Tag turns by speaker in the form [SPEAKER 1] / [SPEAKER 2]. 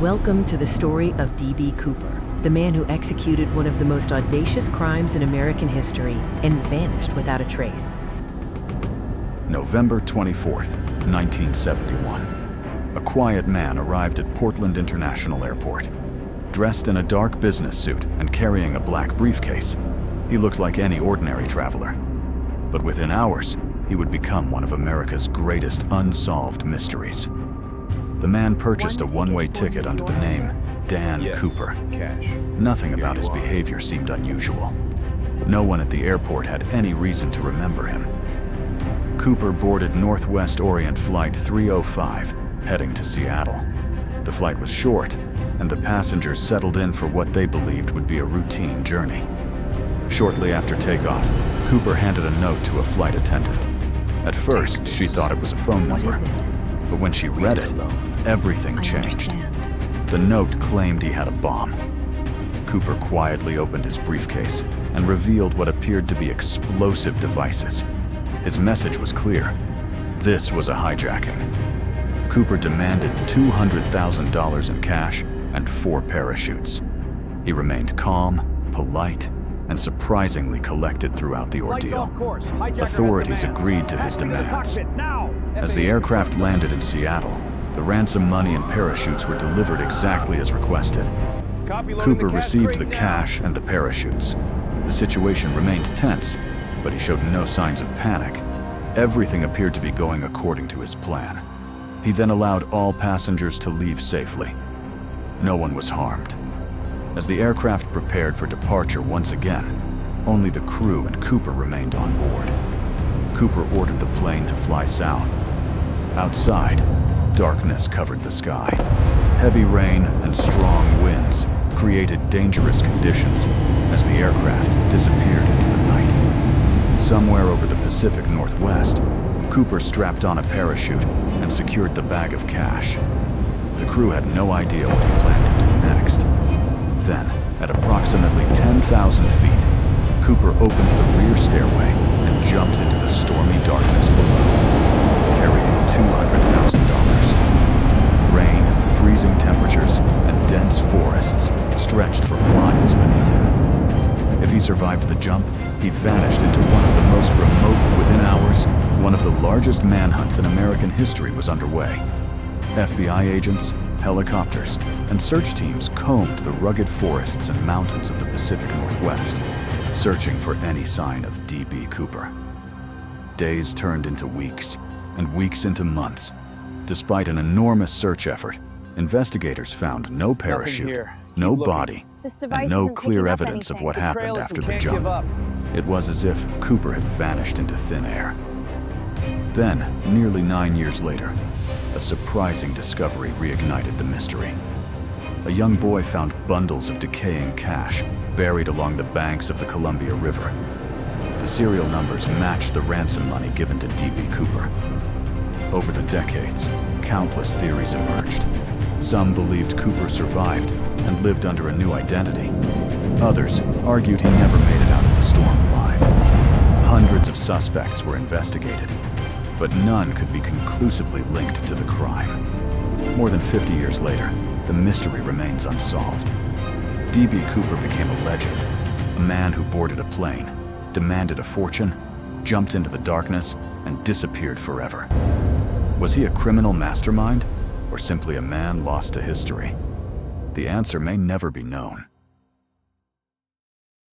[SPEAKER 1] Welcome to the story of D.B. Cooper, the man who executed one of the most audacious crimes in American history and vanished without a trace.
[SPEAKER 2] November 24th, 1971. A quiet man arrived at Portland International Airport. Dressed in a dark business suit and carrying a black briefcase, he looked like any ordinary traveler. But within hours, he would become one of America's greatest unsolved mysteries. The man purchased a one-way ticket under the name D.B.Cooper. Nothing about his behavior seemed unusual. No one at the airport had any reason to remember him. Cooper boarded Northwest Orient Flight 305, heading to Seattle. The flight was short, and the passengers settled in for what they believed would be a routine journey. Shortly after takeoff, Cooper handed a note to a flight attendant. At first, she thought it was a phone number.
[SPEAKER 1] What is it?
[SPEAKER 2] But when she read it, everything changed. The note claimed he had a bomb. Cooper quietly opened his briefcase and revealed what appeared to be explosive devices. His message was clear. This was a hijacking. Cooper demanded $200,000 in cash and 4 parachutes. He remained calm, polite, and surprisingly collected throughout the ordeal. Authorities agreed to his demands. As the aircraft landed in Seattle, the ransom money and parachutes were delivered exactly as requested. Cooper received the cash and the parachutes. The situation remained tense, but he showed no signs of panic. Everything appeared to be going according to his plan. He then allowed all passengers to leave safely. No one was harmed. As the aircraft prepared for departure once again, only the crew and Cooper remained on board. Cooper ordered the plane to fly south. Outside, darkness covered the sky. Heavy rain and strong winds created dangerous conditions as the aircraft disappeared into the night. Somewhere over the Pacific Northwest, Cooper strapped on a parachute and secured the bag of cash. The crew had no idea what he planned to do next. Then, at approximately 10,000 feet, Cooper opened the rear stairway and jumped into the stormy darkness below, carrying $200,000. Rain, freezing temperatures, and dense forests stretched for miles beneath him. If he survived the jump, he vanished into one of the most remote. Within hours, one of the largest manhunts in American history was underway. FBI agents, helicopters, and search teams combed the rugged forests and mountains of the Pacific Northwest, searching for any sign of D.B. Cooper. Days turned into weeks, and weeks into months. Despite an enormous search effort, investigators found no parachute, no body, and no clear evidence of what happened after the jump. It was as if Cooper had vanished into thin air. Then, nearly 9 years later, a surprising discovery reignited the mystery. A young boy found bundles of decaying cash buried along the banks of the Columbia River. The serial numbers matched the ransom money given to D.B. Cooper. Over the decades, countless theories emerged. Some believed Cooper survived and lived under a new identity. Others argued he never made it out of the storm alive. Hundreds of suspects were investigated, but none could be conclusively linked to the crime. More than 50 years later, the mystery remains unsolved. D.B. Cooper became a legend, a man who boarded a plane, demanded a fortune, jumped into the darkness, and disappeared forever. Was he a criminal mastermind, or simply a man lost to history? The answer may never be known.